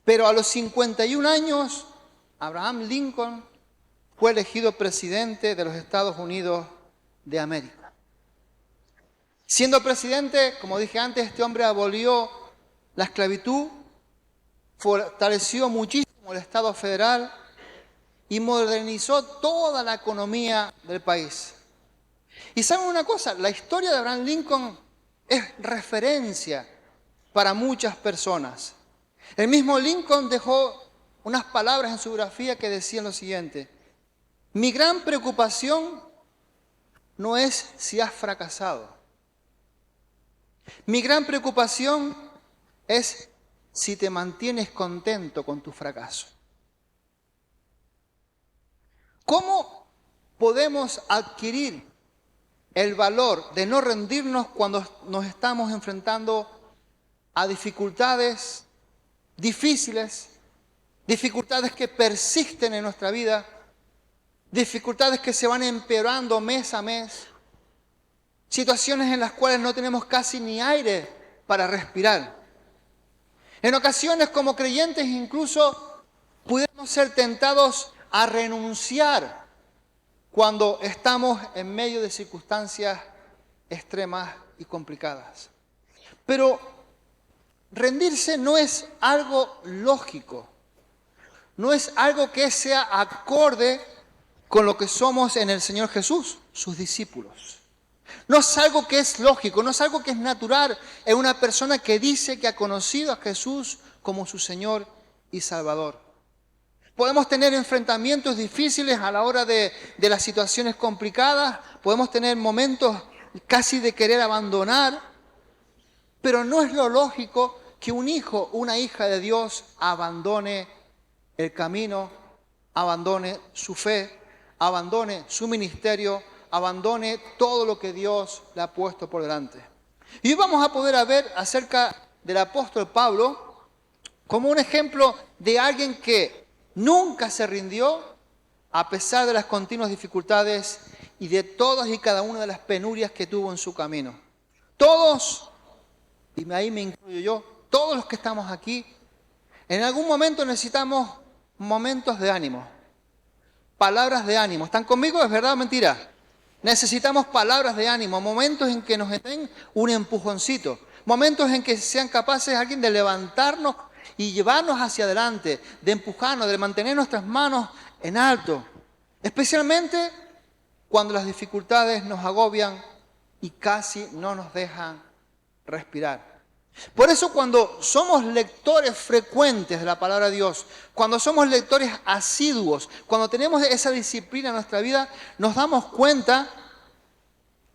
Pero a los 51 años, Abraham Lincoln fue elegido presidente de los Estados Unidos de América. Siendo presidente, como dije antes, este hombre abolió la esclavitud, fortaleció muchísimo el Estado federal y modernizó toda la economía del país. Y saben una cosa, la historia de Abraham Lincoln es referencia para muchas personas. El mismo Lincoln dejó unas palabras en su biografía que decían lo siguiente: mi gran preocupación no es si has fracasado. Mi gran preocupación es si te mantienes contento con tu fracaso. ¿Cómo podemos adquirir el valor de no rendirnos cuando nos estamos enfrentando a dificultades difíciles, dificultades que persisten en nuestra vida, dificultades que se van empeorando mes a mes, situaciones en las cuales no tenemos casi ni aire para respirar? En ocasiones, como creyentes, incluso podemos ser tentados a renunciar cuando estamos en medio de circunstancias extremas y complicadas. Pero rendirse no es algo lógico, no es algo que sea acorde con lo que somos en el Señor Jesús, sus discípulos. No es algo que es lógico, no es algo que es natural en una persona que dice que ha conocido a Jesús como su Señor y Salvador. Podemos tener enfrentamientos difíciles a la hora de las situaciones complicadas, podemos tener momentos casi de querer abandonar, pero no es lo lógico que un hijo, una hija de Dios abandone el camino, abandone su fe, abandone su ministerio, abandone todo lo que Dios le ha puesto por delante. Y hoy vamos a poder ver acerca del apóstol Pablo como un ejemplo de alguien que nunca se rindió a pesar de las continuas dificultades y de todas y cada una de las penurias que tuvo en su camino. Todos, y ahí me incluyo yo, todos los que estamos aquí, en algún momento necesitamos momentos de ánimo, palabras de ánimo. ¿Están conmigo? ¿Es verdad o mentira? Necesitamos palabras de ánimo, momentos en que nos den un empujoncito, momentos en que sean capaces alguien de levantarnos y llevarnos hacia adelante, de empujarnos, de mantener nuestras manos en alto, especialmente cuando las dificultades nos agobian y casi no nos dejan respirar. Por eso cuando somos lectores frecuentes de la palabra de Dios, cuando somos lectores asiduos, cuando tenemos esa disciplina en nuestra vida, nos damos cuenta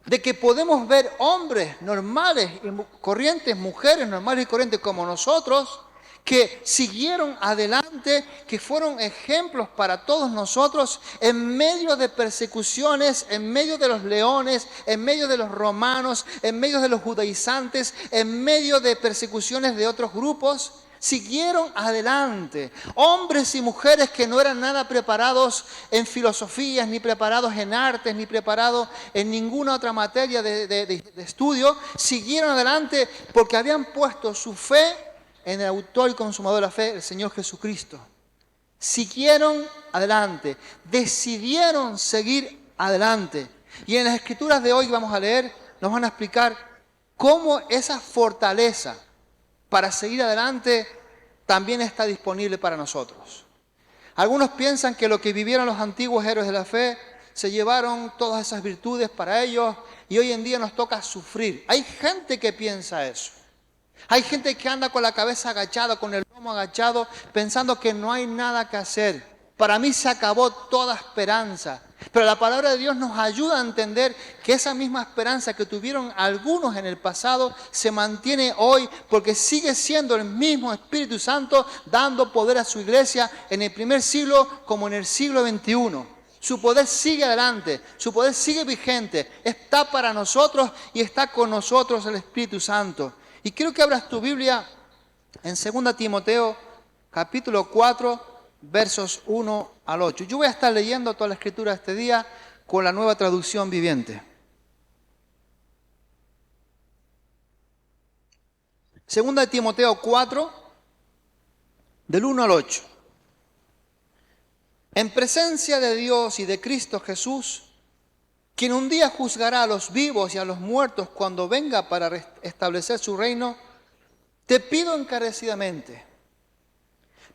de que podemos ver hombres normales y corrientes, mujeres normales y corrientes como nosotros, que siguieron adelante, que fueron ejemplos para todos nosotros en medio de persecuciones, en medio de los leones, en medio de los romanos, en medio de los judaizantes, en medio de persecuciones de otros grupos. Siguieron adelante. Hombres y mujeres que no eran nada preparados en filosofías, ni preparados en artes, ni preparados en ninguna otra materia de estudio, siguieron adelante porque habían puesto su fe en el autor y consumador de la fe, el Señor Jesucristo. Siguieron adelante, decidieron seguir adelante. Y en las escrituras de hoy vamos a leer, nos van a explicar cómo esa fortaleza para seguir adelante también está disponible para nosotros. Algunos piensan que lo que vivieron los antiguos héroes de la fe, se llevaron todas esas virtudes para ellos y hoy en día nos toca sufrir. Hay gente que piensa eso. Hay gente que anda con la cabeza agachada, con el lomo agachado, pensando que no hay nada que hacer. Para mí se acabó toda esperanza. Pero la palabra de Dios nos ayuda a entender que esa misma esperanza que tuvieron algunos en el pasado se mantiene hoy porque sigue siendo el mismo Espíritu Santo dando poder a su iglesia en el primer siglo como en el siglo XXI. Su poder sigue adelante, su poder sigue vigente, está para nosotros y está con nosotros el Espíritu Santo. Y quiero que abras tu Biblia en 2 Timoteo, capítulo 4, versos 1 al 8. Yo voy a estar leyendo toda la escritura este día con la Nueva Traducción Viviente. 2 Timoteo 4, del 1 al 8. En presencia de Dios y de Cristo Jesús, quien un día juzgará a los vivos y a los muertos cuando venga para establecer su reino, te pido encarecidamente,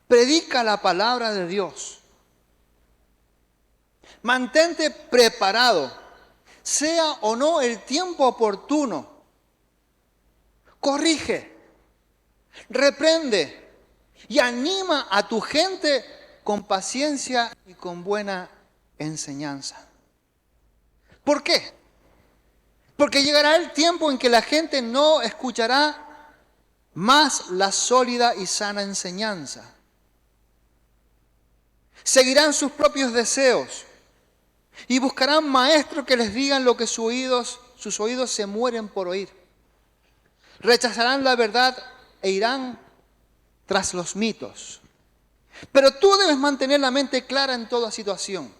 predica la palabra de Dios. Mantente preparado, sea o no el tiempo oportuno. Corrige, reprende y anima a tu gente con paciencia y con buena enseñanza. ¿Por qué? Porque llegará el tiempo en que la gente no escuchará más la sólida y sana enseñanza. Seguirán sus propios deseos y buscarán maestros que les digan lo que sus oídos se mueren por oír. Rechazarán la verdad e irán tras los mitos. Pero tú debes mantener la mente clara en toda situación.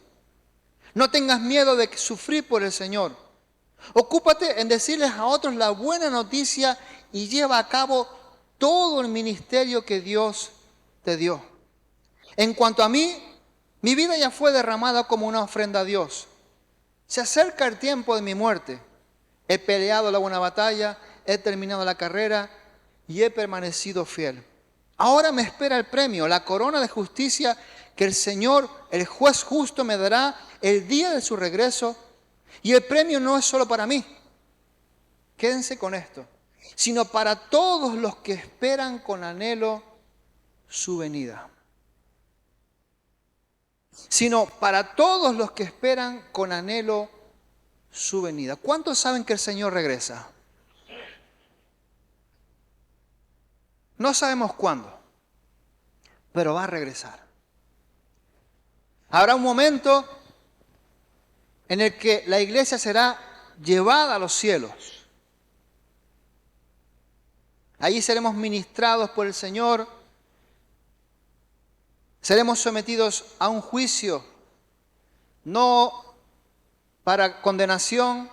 No tengas miedo de sufrir por el Señor. Ocúpate en decirles a otros la buena noticia y lleva a cabo todo el ministerio que Dios te dio. En cuanto a mí, mi vida ya fue derramada como una ofrenda a Dios. Se acerca el tiempo de mi muerte. He peleado la buena batalla, he terminado la carrera y he permanecido fiel. Ahora me espera el premio, la corona de justicia que el Señor, el juez justo, me dará el día de su regreso. Y el premio no es solo para mí, quédense con esto, sino para todos los que esperan con anhelo su venida. Sino para todos los que esperan con anhelo su venida. ¿Cuántos saben que el Señor regresa? No sabemos cuándo, pero va a regresar. Habrá un momento en el que la iglesia será llevada a los cielos. Allí seremos ministrados por el Señor. Seremos sometidos a un juicio, no para condenación,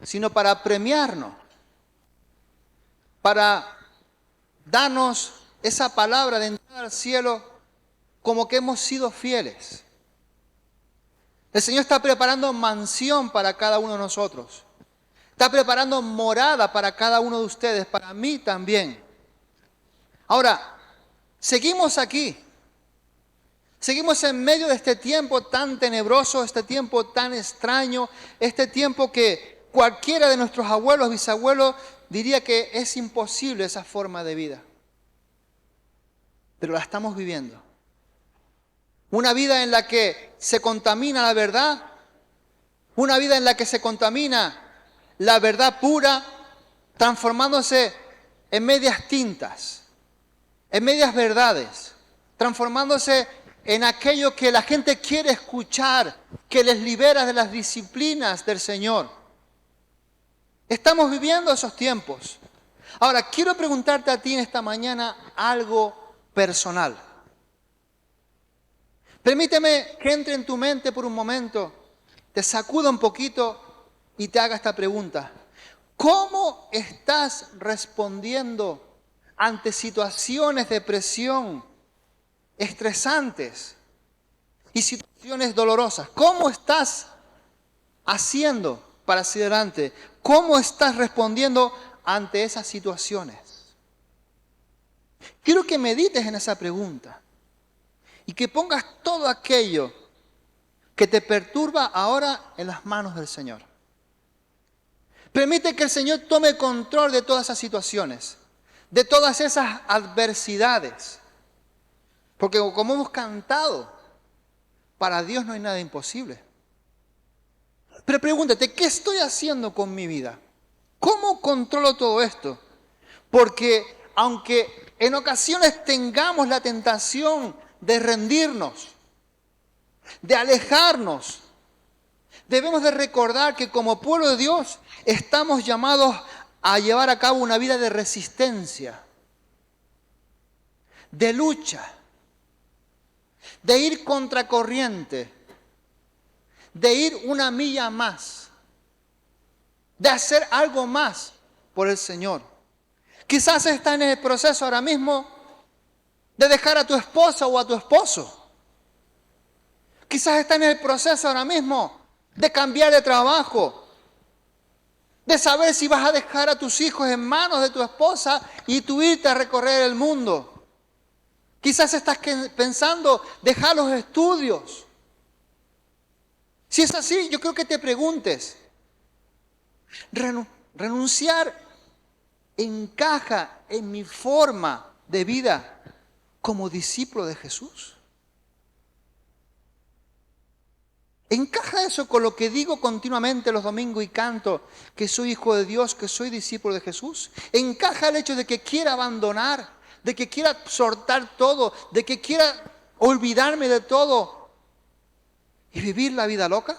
sino para premiarnos, para darnos esa palabra de entrar al cielo como que hemos sido fieles. El Señor está preparando mansión para cada uno de nosotros. Está preparando morada para cada uno de ustedes, para mí también. Ahora, seguimos aquí. Seguimos en medio de este tiempo tan tenebroso, este tiempo tan extraño, este tiempo que cualquiera de nuestros abuelos, bisabuelos, diría que es imposible esa forma de vida. Pero la estamos viviendo. Una vida en la que se contamina la verdad, una vida en la que se contamina la verdad pura, transformándose en medias tintas, en medias verdades, transformándose en aquello que la gente quiere escuchar, que les libera de las disciplinas del Señor. Estamos viviendo esos tiempos. Ahora, quiero preguntarte a ti en esta mañana algo personal. Permíteme que entre en tu mente por un momento, te sacuda un poquito y te haga esta pregunta. ¿Cómo estás respondiendo ante situaciones de presión estresantes y situaciones dolorosas? ¿Cómo estás haciendo para hacia adelante? ¿Cómo estás respondiendo ante esas situaciones? Quiero que medites en esa pregunta y que pongas todo aquello que te perturba ahora en las manos del Señor. Permite que el Señor tome control de todas esas situaciones, de todas esas adversidades. Porque como hemos cantado, para Dios no hay nada imposible. Pero pregúntate, ¿qué estoy haciendo con mi vida? ¿Cómo controlo todo esto? Porque aunque en ocasiones tengamos la tentación de rendirnos, de alejarnos, debemos de recordar que como pueblo de Dios estamos llamados a llevar a cabo una vida de resistencia, de lucha, de ir contracorriente, de ir una milla más, de hacer algo más por el Señor. Quizás está en el proceso ahora mismo de dejar a tu esposa o a tu esposo. Quizás estás en el proceso ahora mismo de cambiar de trabajo, de saber si vas a dejar a tus hijos en manos de tu esposa y tú irte a recorrer el mundo. Quizás estás pensando dejar los estudios. Si es así, yo creo que te preguntes, ¿renunciar encaja en mi forma de vida como discípulo de Jesús? ¿Encaja eso con lo que digo continuamente los domingos y canto que soy hijo de Dios, que soy discípulo de Jesús? ¿Encaja el hecho de que quiera abandonar, de que quiera soltar todo, de que quiera olvidarme de todo y vivir la vida loca?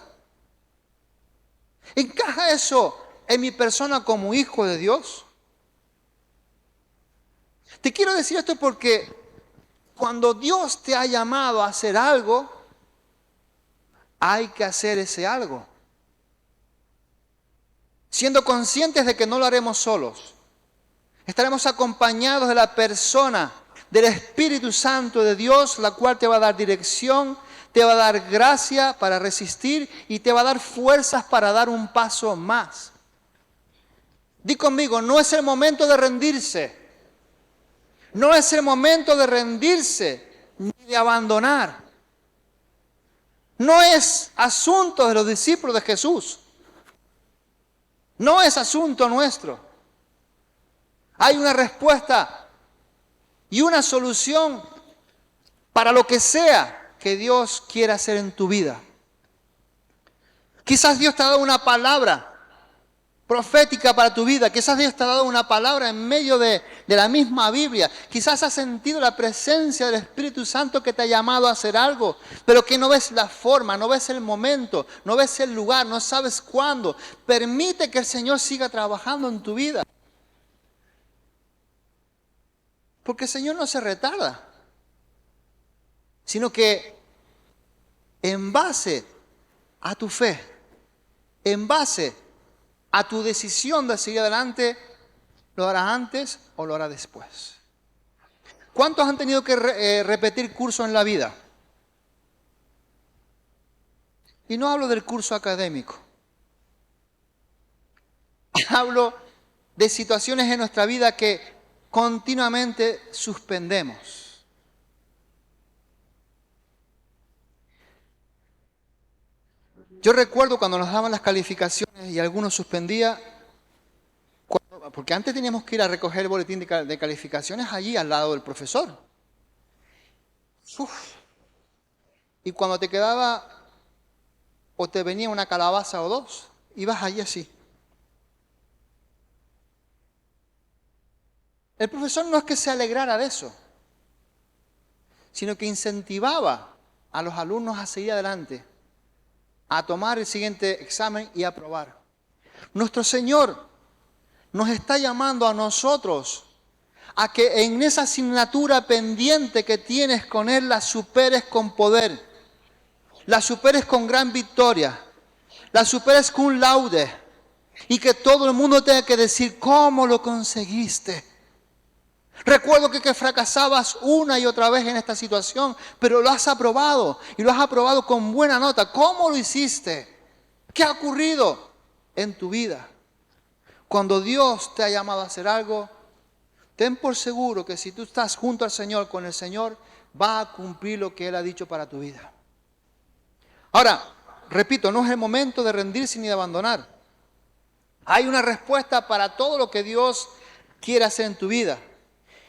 ¿Encaja eso en mi persona como hijo de Dios? Te quiero decir esto porque cuando Dios te ha llamado a hacer algo, hay que hacer ese algo. Siendo conscientes de que no lo haremos solos. Estaremos acompañados de la persona del Espíritu Santo de Dios, la cual te va a dar dirección, te va a dar gracia para resistir y te va a dar fuerzas para dar un paso más. Di conmigo, no es el momento de rendirse. No es el momento de rendirse ni de abandonar. No es asunto de los discípulos de Jesús. No es asunto nuestro. Hay una respuesta y una solución para lo que sea que Dios quiera hacer en tu vida. Quizás Dios te ha dado una palabra profética para tu vida. Quizás Dios te ha dado una palabra en medio de la misma Biblia. Quizás has sentido la presencia del Espíritu Santo que te ha llamado a hacer algo, pero que no ves la forma, no ves el momento, no ves el lugar, no sabes cuándo. Permite que el Señor siga trabajando en tu vida. Porque el Señor no se retarda, sino que en base a tu fe, en base a tu decisión de seguir adelante, ¿lo harás antes o lo harás después? ¿Cuántos han tenido que repetir cursos en la vida? Y no hablo del curso académico. Hablo de situaciones en nuestra vida que continuamente suspendemos. Yo recuerdo cuando nos daban las calificaciones y algunos suspendía, porque antes teníamos que ir a recoger el boletín de calificaciones allí al lado del profesor. Uf. Y cuando te quedaba o te venía una calabaza o dos, ibas allí así. El profesor no es que se alegrara de eso, sino que incentivaba a los alumnos a seguir adelante, a tomar el siguiente examen y a aprobar. Nuestro Señor nos está llamando a nosotros a que en esa asignatura pendiente que tienes con Él la superes con poder, la superes con gran victoria, la superes con laude y que todo el mundo tenga que decir ¿cómo lo conseguiste? Recuerdo que fracasabas una y otra vez en esta situación, pero lo has aprobado y lo has aprobado con buena nota. ¿Cómo lo hiciste? ¿Qué ha ocurrido en tu vida? Cuando Dios te ha llamado a hacer algo, ten por seguro que si tú estás junto al Señor, con el Señor, va a cumplir lo que Él ha dicho para tu vida. Ahora, repito, no es el momento de rendirse ni de abandonar. Hay una respuesta para todo lo que Dios quiere hacer en tu vida.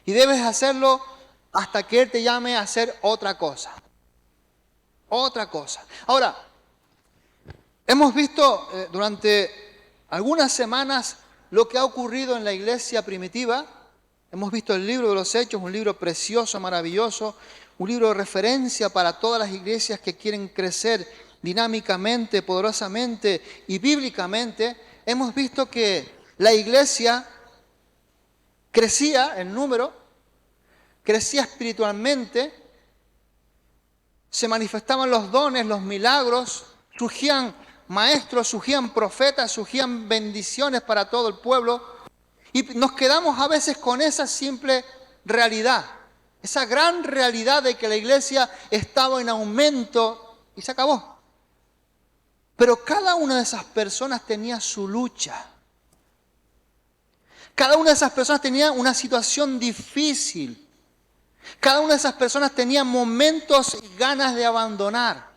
Y debes hacerlo hasta que Él te llame a hacer otra cosa. Otra cosa. Ahora, hemos visto durante algunas semanas lo que ha ocurrido en la iglesia primitiva. Hemos visto el libro de los Hechos, un libro precioso, maravilloso, un libro de referencia para todas las iglesias que quieren crecer dinámicamente, poderosamente y bíblicamente. Hemos visto que la iglesia crecía en número, crecía espiritualmente, se manifestaban los dones, los milagros, surgían maestros, surgían profetas, surgían bendiciones para todo el pueblo y nos quedamos a veces con esa simple realidad. Esa gran realidad de que la iglesia estaba en aumento y se acabó. Pero cada una de esas personas tenía su lucha. Cada una de esas personas tenía una situación difícil. Cada una de esas personas tenía momentos y ganas de abandonar.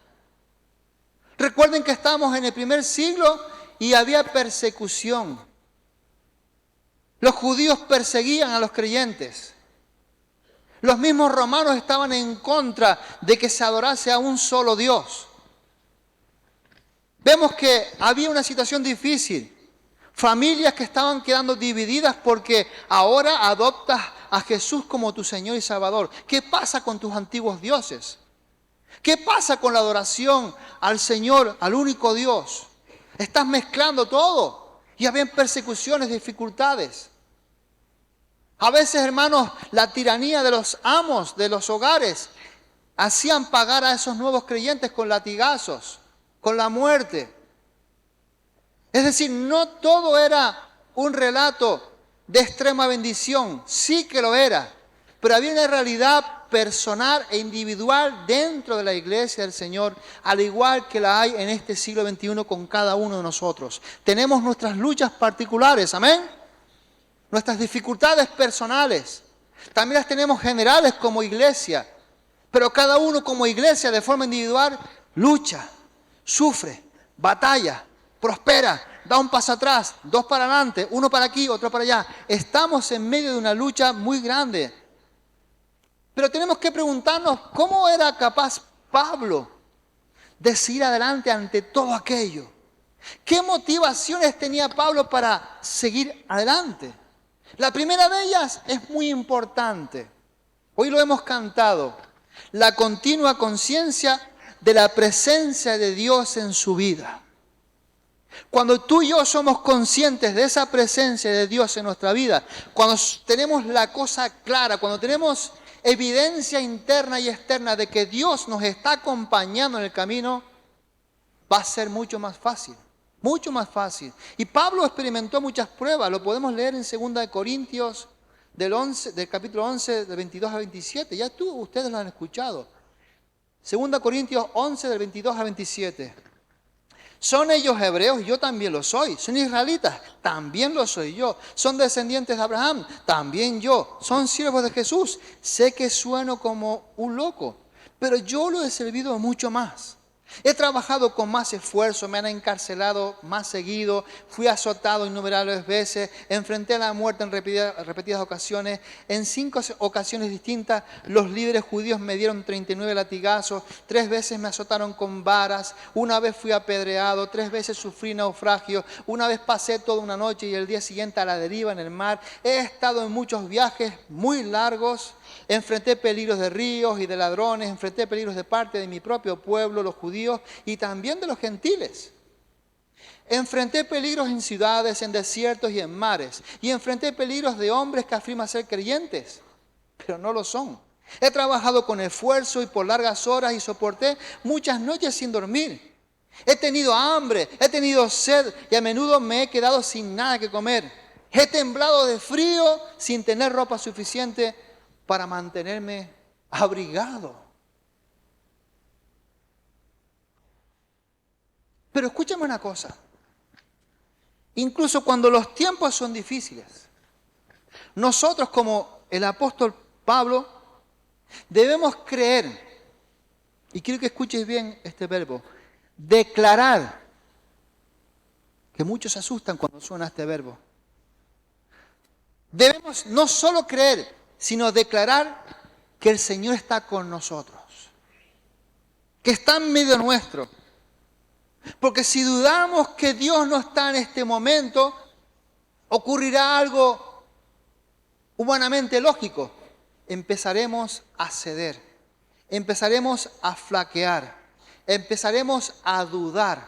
Recuerden que estábamos en el primer siglo y había persecución. Los judíos perseguían a los creyentes. Los mismos romanos estaban en contra de que se adorase a un solo Dios. Vemos que había una situación difícil. Familias que estaban quedando divididas porque ahora adoptas a Jesús como tu Señor y Salvador. ¿Qué pasa con tus antiguos dioses? ¿Qué pasa con la adoración al Señor, al único Dios? Estás mezclando todo y había persecuciones, dificultades. A veces, hermanos, la tiranía de los amos de los hogares hacían pagar a esos nuevos creyentes con latigazos, con la muerte. Es decir, no todo era un relato de extrema bendición, sí que lo era, pero había una realidad personal e individual dentro de la iglesia del Señor, al igual que la hay en este siglo XXI con cada uno de nosotros. Tenemos nuestras luchas particulares, amén, nuestras dificultades personales, también las tenemos generales como iglesia, pero cada uno como iglesia de forma individual lucha, sufre, batalla, prospera, da un paso atrás, dos para adelante, uno para aquí, otro para allá. Estamos en medio de una lucha muy grande. Pero tenemos que preguntarnos, ¿cómo era capaz Pablo de seguir adelante ante todo aquello? ¿Qué motivaciones tenía Pablo para seguir adelante? La primera de ellas es muy importante. Hoy lo hemos cantado. La continua conciencia de la presencia de Dios en su vida. Cuando tú y yo somos conscientes de esa presencia de Dios en nuestra vida, cuando tenemos la cosa clara, cuando tenemos evidencia interna y externa de que Dios nos está acompañando en el camino, va a ser mucho más fácil, mucho más fácil. Y Pablo experimentó muchas pruebas, lo podemos leer en 2 Corintios del capítulo 11, del 22 al 27, ya ustedes lo han escuchado. 2 Corintios 11, del 22 al 27. ¿Son ellos hebreos? Yo también lo soy. ¿Son israelitas? También lo soy yo. ¿Son descendientes de Abraham? También yo. ¿Son siervos de Jesús? Sé que sueno como un loco, pero yo lo he servido mucho más. He trabajado con más esfuerzo, me han encarcelado más seguido, fui azotado innumerables veces, enfrenté a la muerte en repetidas ocasiones. En 5 ocasiones distintas los líderes judíos me dieron 39 latigazos, 3 veces me azotaron con varas, una vez fui apedreado, 3 veces sufrí naufragio, una vez pasé toda una noche y el día siguiente a la deriva en el mar. He estado en muchos viajes muy largos. Enfrenté peligros de ríos y de ladrones, enfrenté peligros de parte de mi propio pueblo, los judíos, y también de los gentiles. Enfrenté peligros en ciudades, en desiertos y en mares, y enfrenté peligros de hombres que afirman ser creyentes, pero no lo son. He trabajado con esfuerzo y por largas horas y soporté muchas noches sin dormir. He tenido hambre, he tenido sed y a menudo me he quedado sin nada que comer. He temblado de frío sin tener ropa suficiente para mantenerme abrigado. Pero escúchame una cosa. Incluso cuando los tiempos son difíciles, nosotros como el apóstol Pablo debemos creer, y quiero que escuches bien este verbo, declarar, que muchos se asustan cuando suena este verbo. Debemos no solo creer, sino declarar que el Señor está con nosotros, que está en medio nuestro. Porque si dudamos que Dios no está en este momento, ocurrirá algo humanamente lógico. Empezaremos a ceder, empezaremos a flaquear, empezaremos a dudar,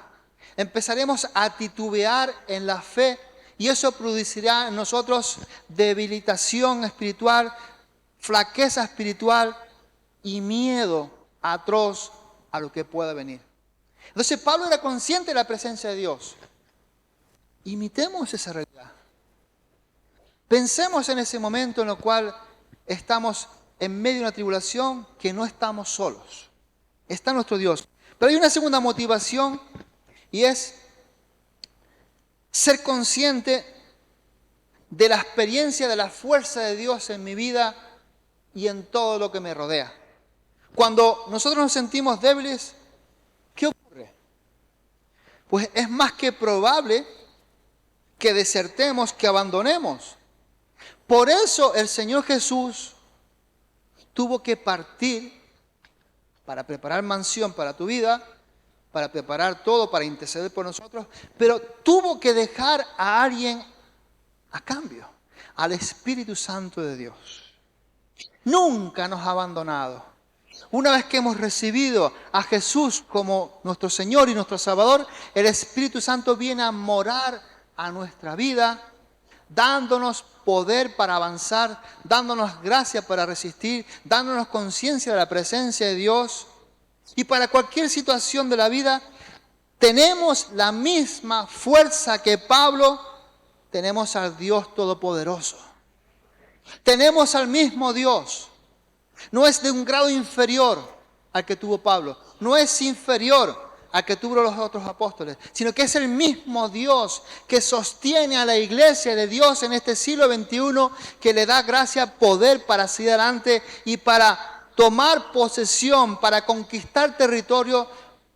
empezaremos a titubear en la fe. Y eso producirá en nosotros debilitación espiritual, flaqueza espiritual y miedo atroz a lo que pueda venir. Entonces Pablo era consciente de la presencia de Dios. Imitemos esa realidad. Pensemos en ese momento en el cual estamos en medio de una tribulación que no estamos solos. Está nuestro Dios. Pero hay una segunda motivación y es ser consciente de la experiencia de la fuerza de Dios en mi vida y en todo lo que me rodea. Cuando nosotros nos sentimos débiles, ¿qué ocurre? Pues es más que probable que desertemos, que abandonemos. Por eso el Señor Jesús tuvo que partir para preparar mansión para tu vida, para preparar todo, para interceder por nosotros, pero tuvo que dejar a alguien a cambio, al Espíritu Santo de Dios. Nunca nos ha abandonado. Una vez que hemos recibido a Jesús como nuestro Señor y nuestro Salvador, el Espíritu Santo viene a morar a nuestra vida, dándonos poder para avanzar, dándonos gracia para resistir, dándonos conciencia de la presencia de Dios. Y para cualquier situación de la vida, tenemos la misma fuerza que Pablo, tenemos al Dios Todopoderoso. Tenemos al mismo Dios. No es de un grado inferior al que tuvo Pablo, no es inferior al que tuvieron los otros apóstoles, sino que es el mismo Dios que sostiene a la iglesia de Dios en este siglo XXI, que le da gracia, poder para seguir adelante y para tomar posesión, para conquistar territorio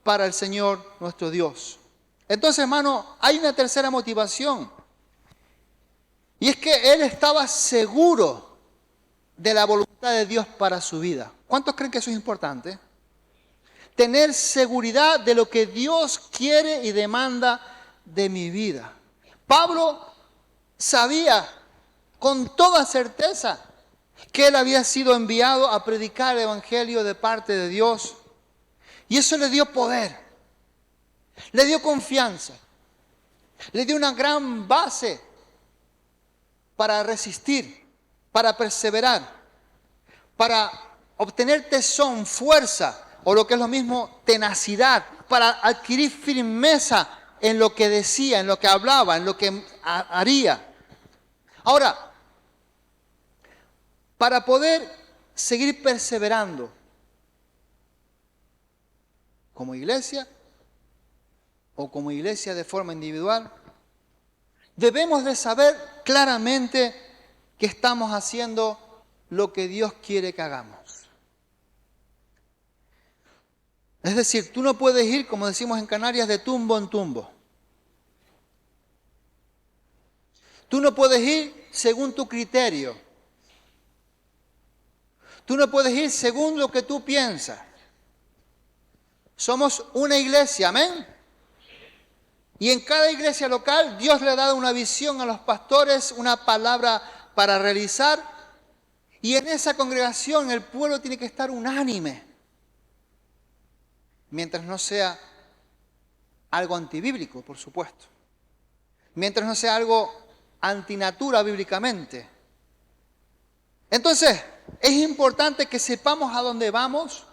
para el Señor nuestro Dios. Entonces, hermano, hay una tercera motivación, y es que él estaba seguro de la voluntad de Dios para su vida. ¿Cuántos creen que eso es importante? Tener seguridad de lo que Dios quiere y demanda de mi vida. Pablo sabía con toda certeza que él había sido enviado a predicar el Evangelio de parte de Dios. Y eso le dio poder, le dio confianza, le dio una gran base para resistir, para perseverar, para obtener tesón, fuerza, o lo que es lo mismo, tenacidad, para adquirir firmeza en lo que decía, en lo que hablaba, en lo que haría. Ahora, para poder seguir perseverando como iglesia o como iglesia de forma individual, debemos de saber claramente que estamos haciendo lo que Dios quiere que hagamos. Es decir, tú no puedes ir, como decimos en Canarias, de tumbo en tumbo. Tú no puedes ir según tu criterio. Tú no puedes ir según lo que tú piensas. Somos una iglesia, amén. Y en cada iglesia local Dios le ha dado una visión a los pastores, una palabra para realizar. Y en esa congregación el pueblo tiene que estar unánime. Mientras no sea algo antibíblico, por supuesto. Mientras no sea algo antinatura bíblicamente. Entonces, es importante que sepamos a dónde vamos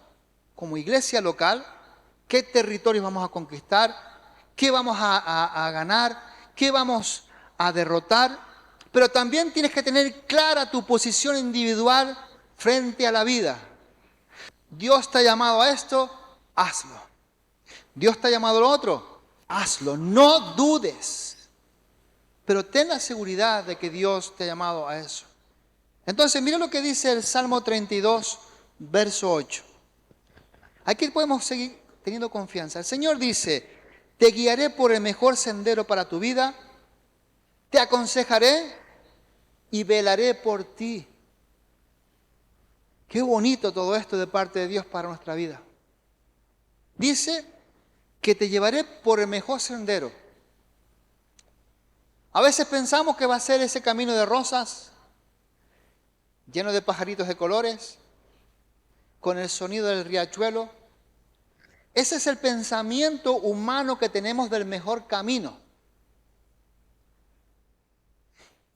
como iglesia local, qué territorios vamos a conquistar, qué vamos a ganar, qué vamos a derrotar. Pero también tienes que tener clara tu posición individual frente a la vida. Dios te ha llamado a esto, hazlo. Dios te ha llamado a lo otro, hazlo. No dudes. Pero ten la seguridad de que Dios te ha llamado a eso. Entonces, mira lo que dice el Salmo 32, verso 8. Aquí podemos seguir teniendo confianza. El Señor dice, te guiaré por el mejor sendero para tu vida, te aconsejaré y velaré por ti. Qué bonito todo esto de parte de Dios para nuestra vida. Dice que te llevaré por el mejor sendero. A veces pensamos que va a ser ese camino de rosas, lleno de pajaritos de colores, con el sonido del riachuelo. Ese es el pensamiento humano que tenemos del mejor camino.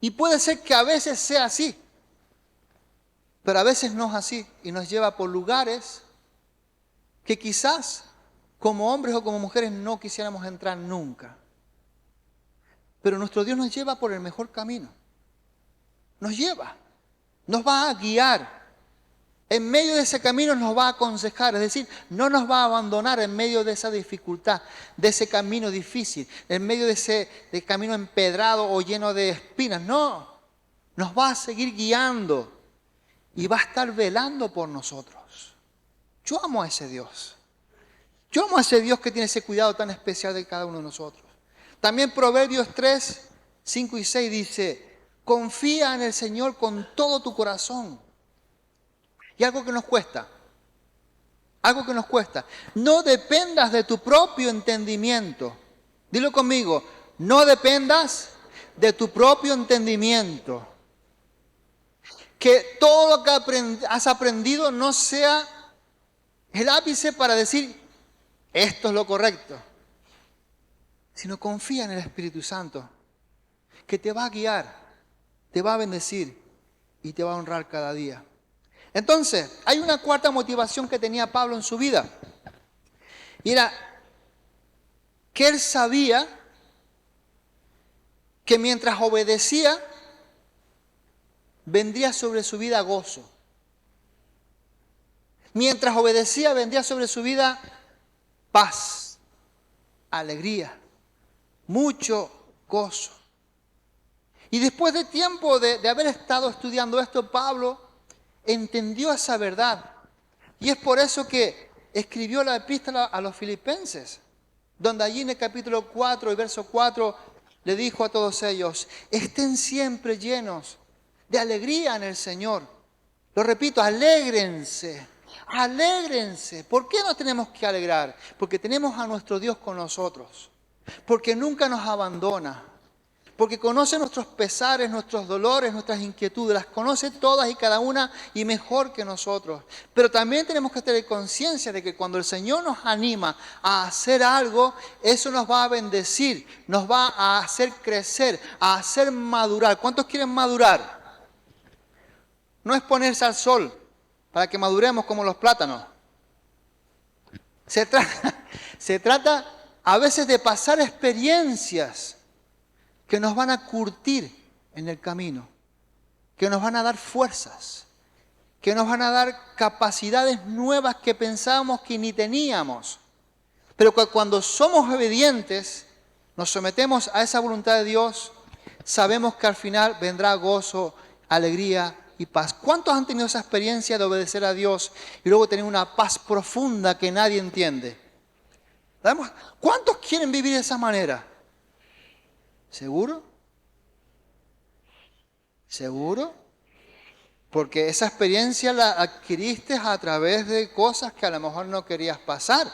Y puede ser que a veces sea así, pero a veces no es así y nos lleva por lugares que quizás como hombres o como mujeres no quisiéramos entrar nunca. Pero nuestro Dios nos lleva por el mejor camino. Nos lleva, nos va a guiar. En medio de ese camino nos va a aconsejar, es decir, no nos va a abandonar en medio de esa dificultad, de ese camino difícil, en medio de ese camino empedrado o lleno de espinas. No, nos va a seguir guiando y va a estar velando por nosotros. Yo amo a ese Dios. Yo amo a ese Dios que tiene ese cuidado tan especial de cada uno de nosotros. También Proverbios 3, 5 y 6 dice, confía en el Señor con todo tu corazón. Y algo que nos cuesta, no dependas de tu propio entendimiento. Dilo conmigo, no dependas de tu propio entendimiento. Que todo lo que has aprendido no sea el ápice para decir, esto es lo correcto. Sino confía en el Espíritu Santo, que te va a guiar, te va a bendecir y te va a honrar cada día. Entonces, hay una cuarta motivación que tenía Pablo en su vida. Y era que él sabía que mientras obedecía, vendría sobre su vida gozo. Mientras obedecía, vendría sobre su vida paz, alegría, mucho gozo. Y después de tiempo de haber estado estudiando esto, Pablo entendió esa verdad. Y es por eso que escribió la epístola a los filipenses, donde allí en el capítulo 4 y verso 4 le dijo a todos ellos, estén siempre llenos de alegría en el Señor. Lo repito, alégrense, alégrense. ¿Por qué nos tenemos que alegrar? Porque tenemos a nuestro Dios con nosotros, porque nunca nos abandona. Porque conoce nuestros pesares, nuestros dolores, nuestras inquietudes, las conoce todas y cada una y mejor que nosotros. Pero también tenemos que tener conciencia de que cuando el Señor nos anima a hacer algo, eso nos va a bendecir, nos va a hacer crecer, a hacer madurar. ¿Cuántos quieren madurar? No es ponerse al sol para que maduremos como los plátanos. Se trata a veces de pasar experiencias que nos van a curtir en el camino, que nos van a dar fuerzas, que nos van a dar capacidades nuevas que pensábamos que ni teníamos. Pero cuando somos obedientes, nos sometemos a esa voluntad de Dios, sabemos que al final vendrá gozo, alegría y paz. ¿Cuántos han tenido esa experiencia de obedecer a Dios y luego tener una paz profunda que nadie entiende? ¿Sabemos? ¿Cuántos quieren vivir de esa manera? ¿Seguro? ¿Seguro? Porque esa experiencia la adquiriste a través de cosas que a lo mejor no querías pasar.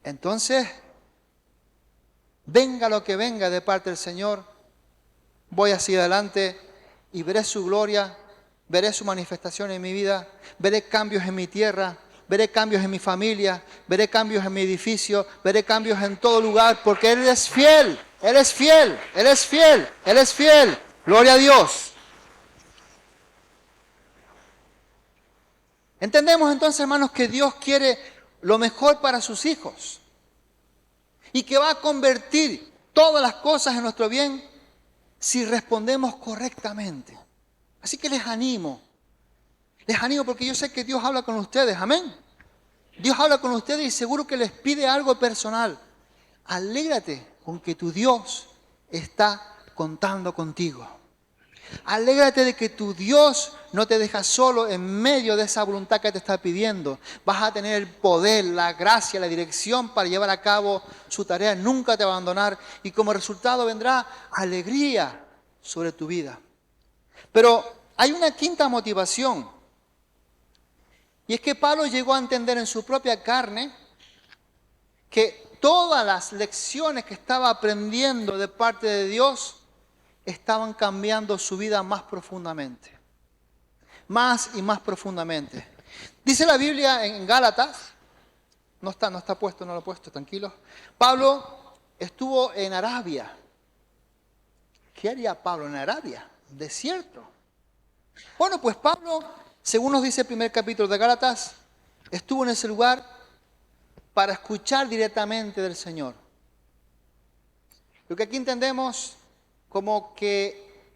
Entonces, venga lo que venga de parte del Señor, voy hacia adelante y veré su gloria, veré su manifestación en mi vida, veré cambios en mi tierra, veré cambios en mi familia, veré cambios en mi edificio, veré cambios en todo lugar, porque Él es fiel, Él es fiel, Él es fiel, Él es fiel. Gloria a Dios. Entendemos entonces, hermanos, que Dios quiere lo mejor para sus hijos y que va a convertir todas las cosas en nuestro bien si respondemos correctamente. Así que les animo porque yo sé que Dios habla con ustedes, amén. Dios habla con ustedes y seguro que les pide algo personal. Alégrate con que tu Dios está contando contigo. Alégrate de que tu Dios no te deja solo en medio de esa voluntad que te está pidiendo. Vas a tener el poder, la gracia, la dirección para llevar a cabo su tarea. Nunca te va a abandonar y como resultado vendrá alegría sobre tu vida. Pero hay una quinta motivación. Y es que Pablo llegó a entender en su propia carne que todas las lecciones que estaba aprendiendo de parte de Dios estaban cambiando su vida más profundamente. Más y más profundamente. Dice la Biblia en Gálatas, no está puesto, no lo he puesto, tranquilo. Pablo estuvo en Arabia. ¿Qué haría Pablo en Arabia? Desierto. Bueno, pues Pablo, según nos dice el primer capítulo de Gálatas, estuvo en ese lugar para escuchar directamente del Señor. Lo que aquí entendemos como que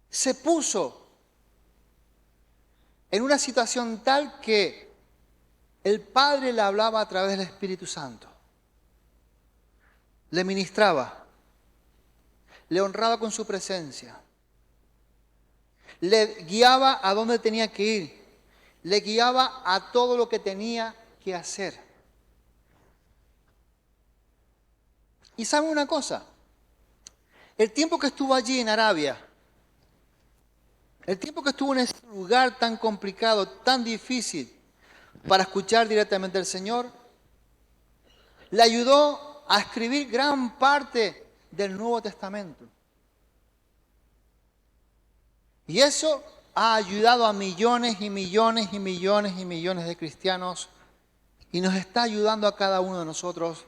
se puso en una situación tal que el Padre le hablaba a través del Espíritu Santo. Le ministraba, le honraba con su presencia, le guiaba a donde tenía que ir, le guiaba a todo lo que tenía que hacer. Y ¿saben una cosa? El tiempo que estuvo allí en Arabia, el tiempo que estuvo en ese lugar tan complicado, tan difícil para escuchar directamente al Señor, le ayudó a escribir gran parte del Nuevo Testamento. Y eso ha ayudado a millones y millones y millones y millones de cristianos y nos está ayudando a cada uno de nosotros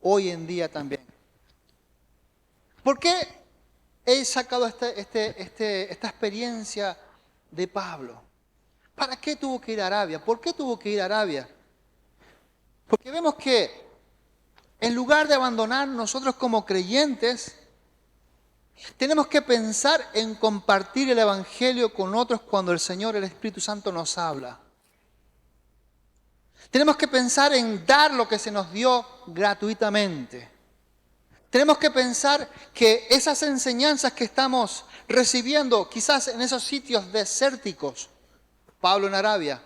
hoy en día también. ¿Por qué he sacado esta experiencia de Pablo? ¿Para qué tuvo que ir a Arabia? ¿Por qué tuvo que ir a Arabia? Porque vemos que en lugar de abandonar nosotros como creyentes, tenemos que pensar en compartir el Evangelio con otros cuando el Señor, el Espíritu Santo nos habla. Tenemos que pensar en dar lo que se nos dio gratuitamente. Tenemos que pensar que esas enseñanzas que estamos recibiendo, quizás en esos sitios desérticos, Pablo en Arabia,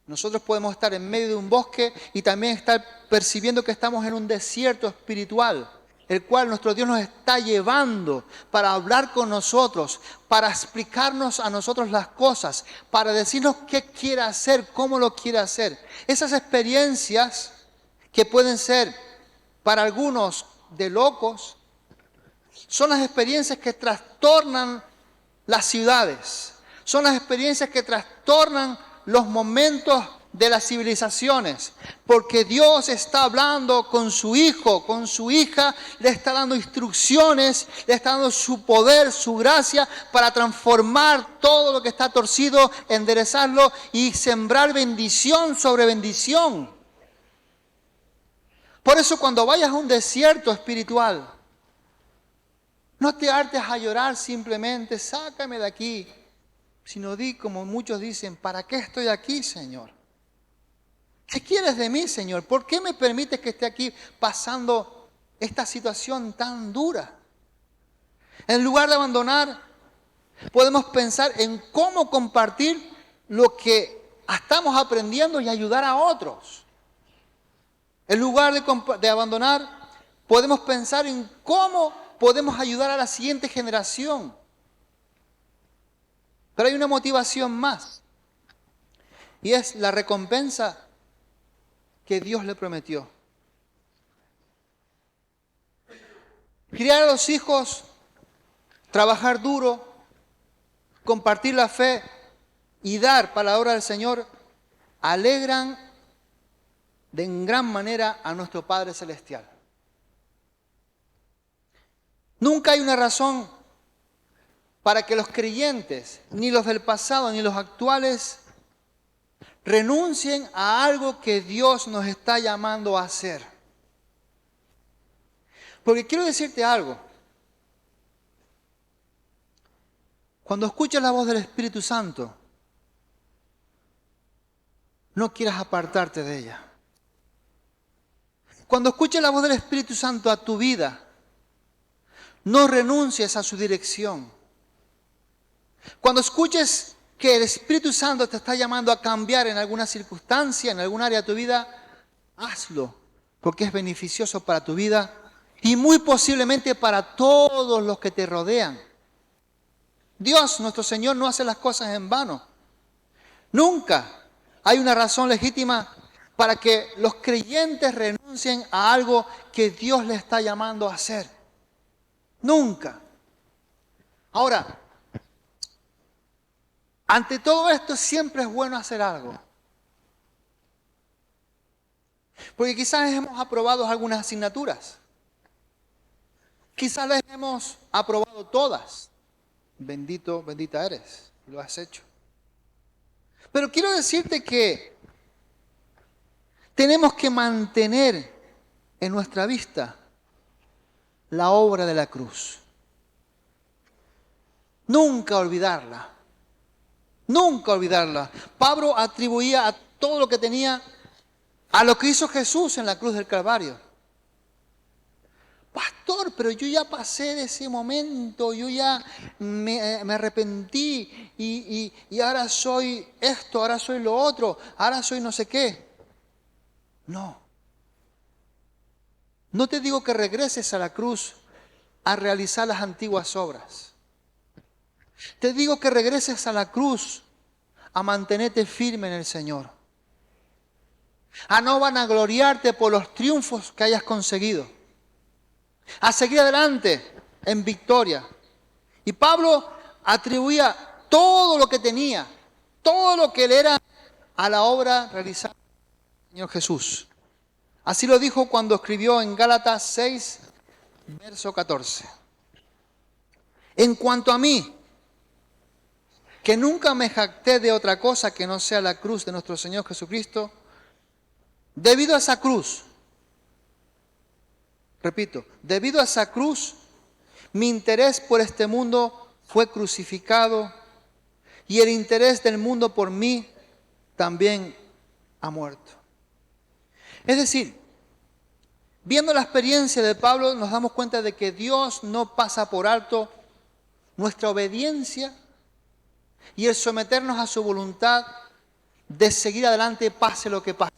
nosotros podemos estar en medio de un bosque y también estar percibiendo que estamos en un desierto espiritual, el cual nuestro Dios nos está llevando para hablar con nosotros, para explicarnos a nosotros las cosas, para decirnos qué quiere hacer, cómo lo quiere hacer. Esas experiencias que pueden ser para algunos de locos, son las experiencias que trastornan las ciudades, son las experiencias que trastornan los momentos de las civilizaciones, porque Dios está hablando con su hijo, con su hija, le está dando instrucciones, le está dando su poder, su gracia para transformar todo lo que está torcido, enderezarlo y sembrar bendición sobre bendición. Por eso cuando vayas a un desierto espiritual, no te hartes a llorar simplemente, sácame de aquí, sino di como muchos dicen, ¿para qué estoy aquí, Señor? ¿Qué quieres de mí, Señor? ¿Por qué me permites que esté aquí pasando esta situación tan dura? En lugar de abandonar, podemos pensar en cómo compartir lo que estamos aprendiendo y ayudar a otros. En lugar de abandonar, podemos pensar en cómo podemos ayudar a la siguiente generación. Pero hay una motivación más, y es la recompensa que Dios le prometió. Criar a los hijos, trabajar duro, compartir la fe y dar para la obra del Señor, alegran de gran manera a nuestro Padre Celestial. Nunca hay una razón para que los creyentes, ni los del pasado ni los actuales, renuncien a algo que Dios nos está llamando a hacer. Porque quiero decirte algo. Cuando escuchas la voz del Espíritu Santo, no quieras apartarte de ella. Cuando escuches la voz del Espíritu Santo a tu vida, no renuncies a su dirección. Cuando escuches que el Espíritu Santo te está llamando a cambiar en alguna circunstancia, en algún área de tu vida, hazlo, porque es beneficioso para tu vida y muy posiblemente para todos los que te rodean. Dios, nuestro Señor, no hace las cosas en vano. Nunca hay una razón legítima para que los creyentes renuncien a algo que Dios les está llamando a hacer. Nunca. Ahora, ante todo esto siempre es bueno hacer algo. Porque quizás hemos aprobado algunas asignaturas. Quizás las hemos aprobado todas. Bendito, bendita eres, lo has hecho. Pero quiero decirte que tenemos que mantener en nuestra vista la obra de la cruz. Nunca olvidarla. Nunca olvidarla. Pablo atribuía a todo lo que tenía a lo que hizo Jesús en la cruz del Calvario. Pastor, pero yo ya pasé de ese momento, yo ya me arrepentí y ahora soy esto, ahora soy lo otro, ahora soy no sé qué. No. No te digo que regreses a la cruz a realizar las antiguas obras. Te digo que regreses a la cruz a mantenerte firme en el Señor. A no vanagloriarte por los triunfos que hayas conseguido. A seguir adelante en victoria. Y Pablo atribuía todo lo que tenía, todo lo que él era, a la obra realizada por el Señor Jesús. Así lo dijo cuando escribió en Gálatas 6, verso 14. En cuanto a mí, que nunca me jacté de otra cosa que no sea la cruz de nuestro Señor Jesucristo, debido a esa cruz, repito, debido a esa cruz, mi interés por este mundo fue crucificado y el interés del mundo por mí también ha muerto. Es decir, viendo la experiencia de Pablo, nos damos cuenta de que Dios no pasa por alto nuestra obediencia y el someternos a su voluntad de seguir adelante pase lo que pase.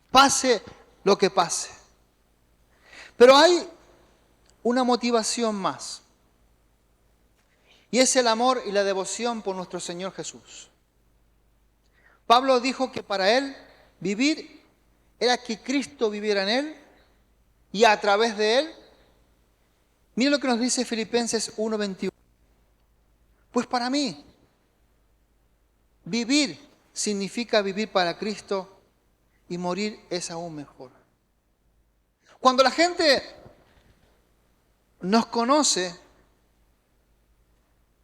Pase lo que pase. Pero hay una motivación más. Y es el amor y la devoción por nuestro Señor Jesús. Pablo dijo que para él vivir era que Cristo viviera en él y a través de él. Mira lo que nos dice Filipenses 1:21. Pues para mí, vivir significa vivir para Cristo y morir es aún mejor. Cuando la gente nos conoce,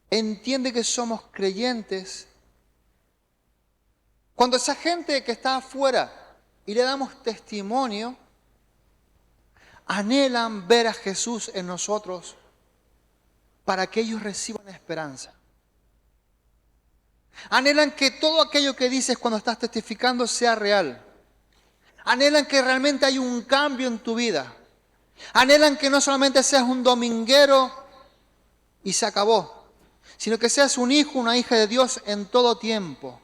entiende que somos creyentes. Cuando esa gente que está afuera y le damos testimonio, anhelan ver a Jesús en nosotros para que ellos reciban esperanza. Anhelan que todo aquello que dices cuando estás testificando sea real. Anhelan que realmente hay un cambio en tu vida. Anhelan que no solamente seas un dominguero y se acabó, sino que seas un hijo, una hija de Dios en todo tiempo.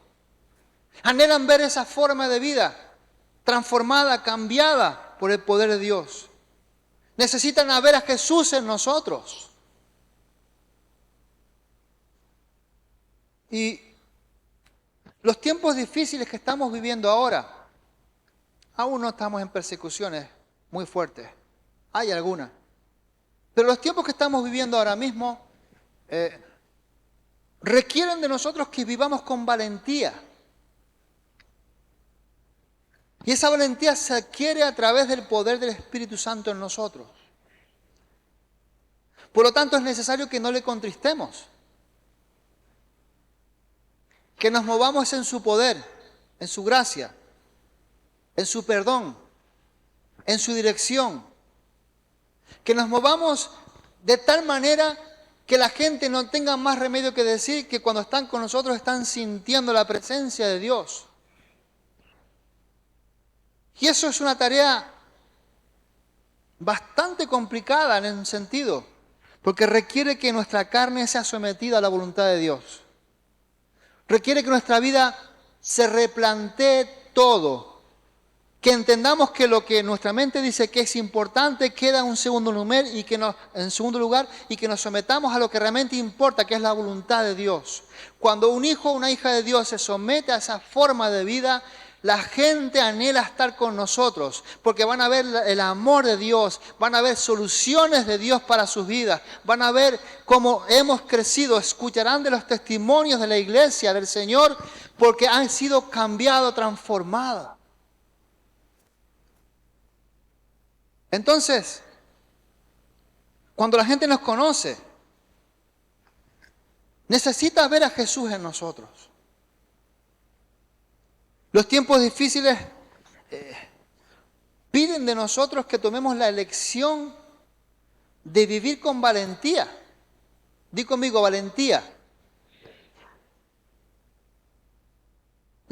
Anhelan ver esa forma de vida transformada, cambiada por el poder de Dios. Necesitan ver a Jesús en nosotros. Y los tiempos difíciles que estamos viviendo ahora, aún no estamos en persecuciones muy fuertes. Hay algunas. Pero los tiempos que estamos viviendo ahora mismo requieren de nosotros que vivamos con valentía. Y esa valentía se adquiere a través del poder del Espíritu Santo en nosotros. Por lo tanto, es necesario que no le contristemos. Que nos movamos en su poder, en su gracia, en su perdón, en su dirección. Que nos movamos de tal manera que la gente no tenga más remedio que decir que cuando están con nosotros están sintiendo la presencia de Dios. Y eso es una tarea bastante complicada en un sentido, porque requiere que nuestra carne sea sometida a la voluntad de Dios. Requiere que nuestra vida se replantee todo, que entendamos que lo que nuestra mente dice que es importante queda en segundo lugar y que nos sometamos a lo que realmente importa, que es la voluntad de Dios. Cuando un hijo o una hija de Dios se somete a esa forma de vida, la gente anhela estar con nosotros, porque van a ver el amor de Dios, van a ver soluciones de Dios para sus vidas, van a ver cómo hemos crecido, escucharán de los testimonios de la iglesia, del Señor, porque han sido cambiados, transformados. Entonces, cuando la gente nos conoce, necesita ver a Jesús en nosotros. Los tiempos difíciles piden de nosotros que tomemos la elección de vivir con valentía. Di conmigo, valentía.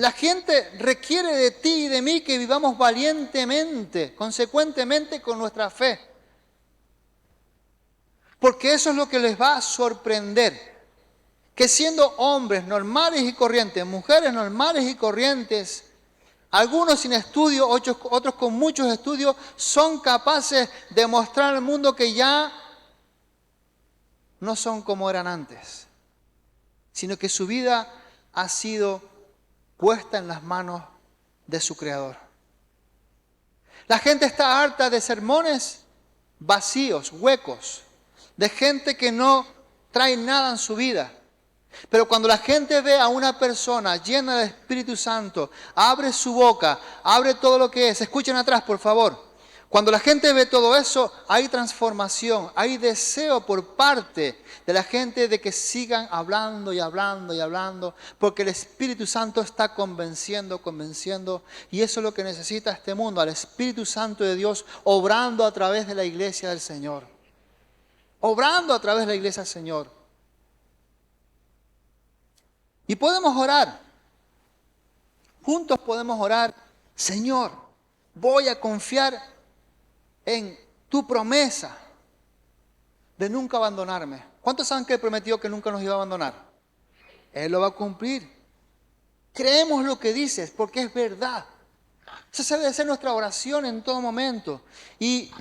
La gente requiere de ti y de mí que vivamos valientemente, consecuentemente con nuestra fe. Porque eso es lo que les va a sorprender. Que siendo hombres normales y corrientes, mujeres normales y corrientes, algunos sin estudio, otros con muchos estudios, son capaces de mostrar al mundo que ya no son como eran antes, sino que su vida ha sido puesta en las manos de su Creador. La gente está harta de sermones vacíos, huecos, de gente que no trae nada en su vida. Pero cuando la gente ve a una persona llena del Espíritu Santo, abre su boca, abre todo lo que es. Escuchen atrás, por favor. Cuando la gente ve todo eso, hay transformación, hay deseo por parte de la gente de que sigan hablando y hablando y hablando, porque el Espíritu Santo está convenciendo. Y eso es lo que necesita este mundo, al Espíritu Santo de Dios obrando a través de la iglesia del Señor. Obrando a través de la iglesia del Señor. Y podemos orar. Juntos podemos orar. Señor, voy a confiar en tu promesa de nunca abandonarme. ¿Cuántos saben que Él prometió que nunca nos iba a abandonar? Él lo va a cumplir. Creemos lo que dices porque es verdad. Esa debe ser nuestra oración en todo momento. Y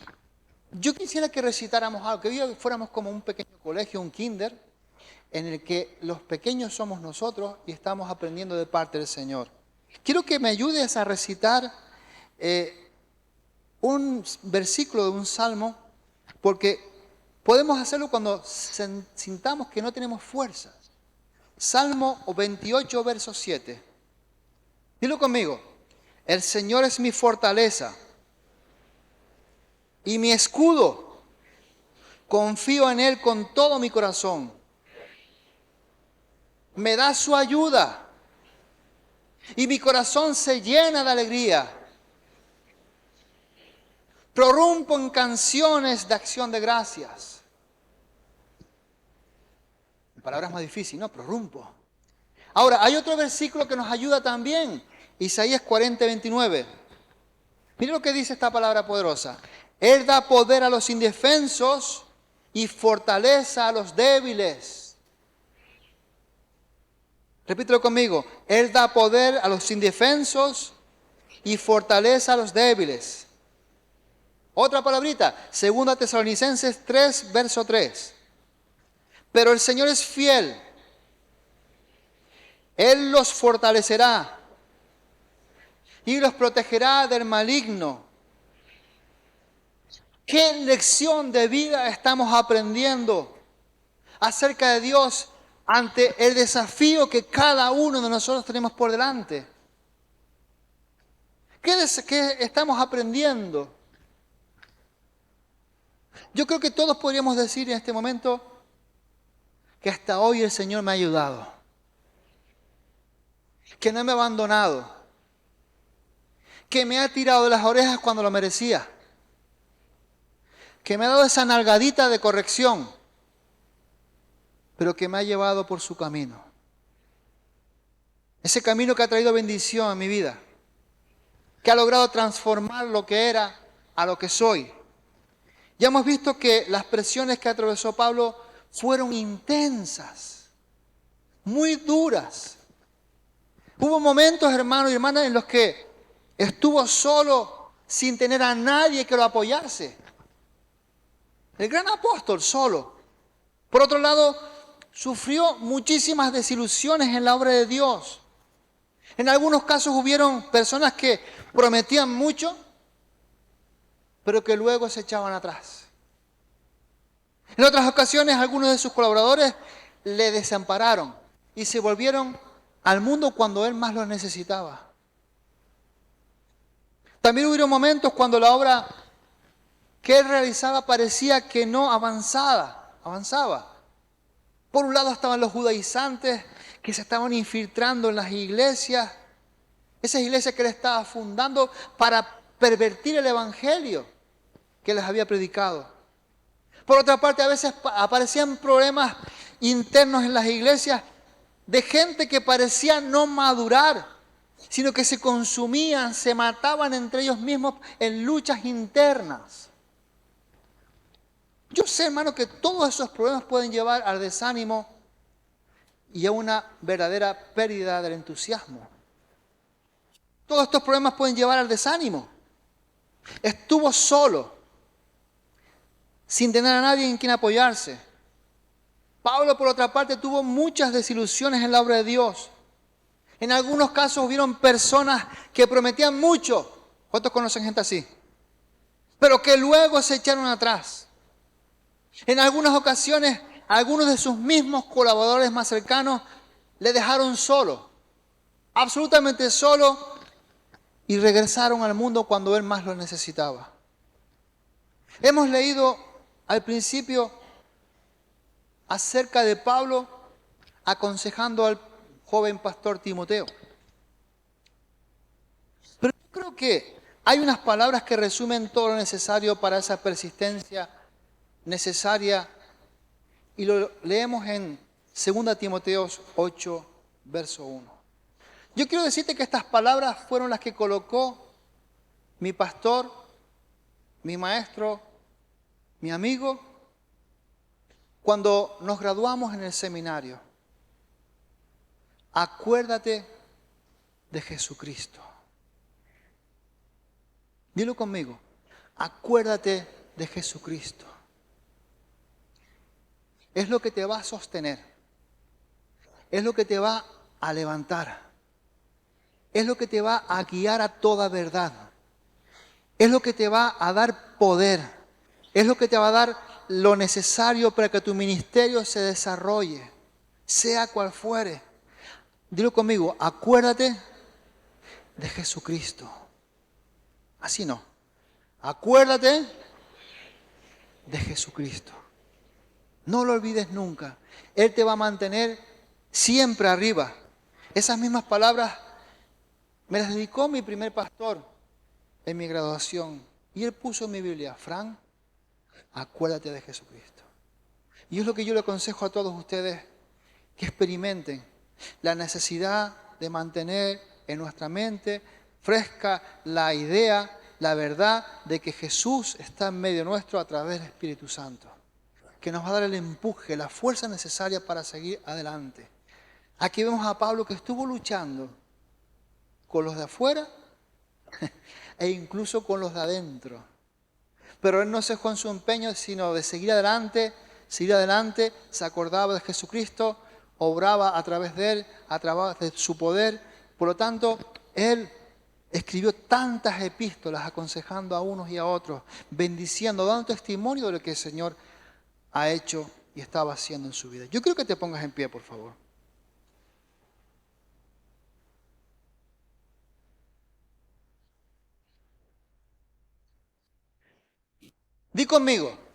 yo quisiera que recitáramos algo, que hoy fuéramos como un pequeño colegio, un kinder, en el que los pequeños somos nosotros y estamos aprendiendo de parte del Señor. Quiero que me ayudes a recitar un versículo de un salmo, porque podemos hacerlo cuando sintamos que no tenemos fuerzas. Salmo 28, verso 7. Dilo conmigo. El Señor es mi fortaleza y mi escudo. Confío en Él con todo mi corazón. Me da su ayuda y mi corazón se llena de alegría. Prorrumpo en canciones de acción de gracias. En palabras más difíciles, ¿no? Prorrumpo. Ahora, hay otro versículo que nos ayuda también. Isaías 40, 29. Mira lo que dice esta palabra poderosa. Él da poder a los indefensos y fortaleza a los débiles. Repítelo conmigo. Él da poder a los indefensos y fortaleza a los débiles. Otra palabrita. 2 Tesalonicenses 3, verso 3. Pero el Señor es fiel. Él los fortalecerá y los protegerá del maligno. ¿Qué lección de vida estamos aprendiendo acerca de Dios ante el desafío que cada uno de nosotros tenemos por delante? ¿Qué estamos aprendiendo? Yo creo que todos podríamos decir en este momento que hasta hoy el Señor me ha ayudado, que no me ha abandonado, que me ha tirado de las orejas cuando lo merecía, que me ha dado esa nalgadita de corrección, pero que me ha llevado por su camino. Ese camino que ha traído bendición a mi vida, que ha logrado transformar lo que era a lo que soy. Ya hemos visto que las presiones que atravesó Pablo fueron intensas, muy duras. Hubo momentos, hermanos y hermanas, en los que estuvo solo, sin tener a nadie que lo apoyase. El gran apóstol solo. Por otro lado, sufrió muchísimas desilusiones en la obra de Dios. En algunos casos hubieron personas que prometían mucho, pero que luego se echaban atrás. En otras ocasiones, algunos de sus colaboradores le desampararon y se volvieron al mundo cuando él más lo necesitaba. También hubieron momentos cuando la obra que él realizaba parecía que no avanzaba. Por un lado estaban los judaizantes que se estaban infiltrando en las iglesias, esas iglesias que él estaba fundando para pervertir el evangelio que les había predicado. Por otra parte, a veces aparecían problemas internos en las iglesias de gente que parecía no madurar sino que se consumían, se mataban entre ellos mismos en luchas internas. Yo sé, hermano, que todos esos problemas pueden llevar al desánimo y a una verdadera pérdida del entusiasmo. Todos estos problemas pueden llevar al desánimo. Estuvo solo, sin tener a nadie en quien apoyarse. Pablo, por otra parte, tuvo muchas desilusiones en la obra de Dios. En algunos casos hubieron personas que prometían mucho. ¿Cuántos conocen gente así? Pero que luego se echaron atrás. En algunas ocasiones, algunos de sus mismos colaboradores más cercanos le dejaron solo, absolutamente solo, y regresaron al mundo cuando él más lo necesitaba. Hemos leído al principio acerca de Pablo aconsejando al joven pastor Timoteo. Pero yo creo que hay unas palabras que resumen todo lo necesario para esa persistencia necesaria, y lo leemos en 2 Timoteo 8, verso 1. Yo quiero decirte que estas palabras fueron las que colocó mi pastor, mi maestro, mi amigo, cuando nos graduamos en el seminario. Acuérdate de Jesucristo. Dilo conmigo. Acuérdate de Jesucristo. Es lo que te va a sostener. Es lo que te va a levantar. Es lo que te va a guiar a toda verdad. Es lo que te va a dar poder. Es lo que te va a dar lo necesario para que tu ministerio se desarrolle, sea cual fuere. Dilo conmigo, acuérdate de Jesucristo. Así no. Acuérdate de Jesucristo. No lo olvides nunca. Él te va a mantener siempre arriba. Esas mismas palabras me las dedicó mi primer pastor en mi graduación. Y él puso en mi Biblia, Frank, acuérdate de Jesucristo. Y es lo que yo le aconsejo a todos ustedes, que experimenten la necesidad de mantener en nuestra mente fresca la idea, la verdad de que Jesús está en medio nuestro a través del Espíritu Santo, que nos va a dar el empuje, la fuerza necesaria para seguir adelante. Aquí vemos a Pablo que estuvo luchando con los de afuera e incluso con los de adentro. Pero él no cejó en su empeño, sino de seguir adelante, se acordaba de Jesucristo, obraba a través de él, a través de su poder. Por lo tanto, él escribió tantas epístolas aconsejando a unos y a otros, bendiciendo, dando testimonio de lo que el Señor ha hecho y estaba haciendo en su vida. Yo creo que te pongas en pie, por favor. Di conmigo.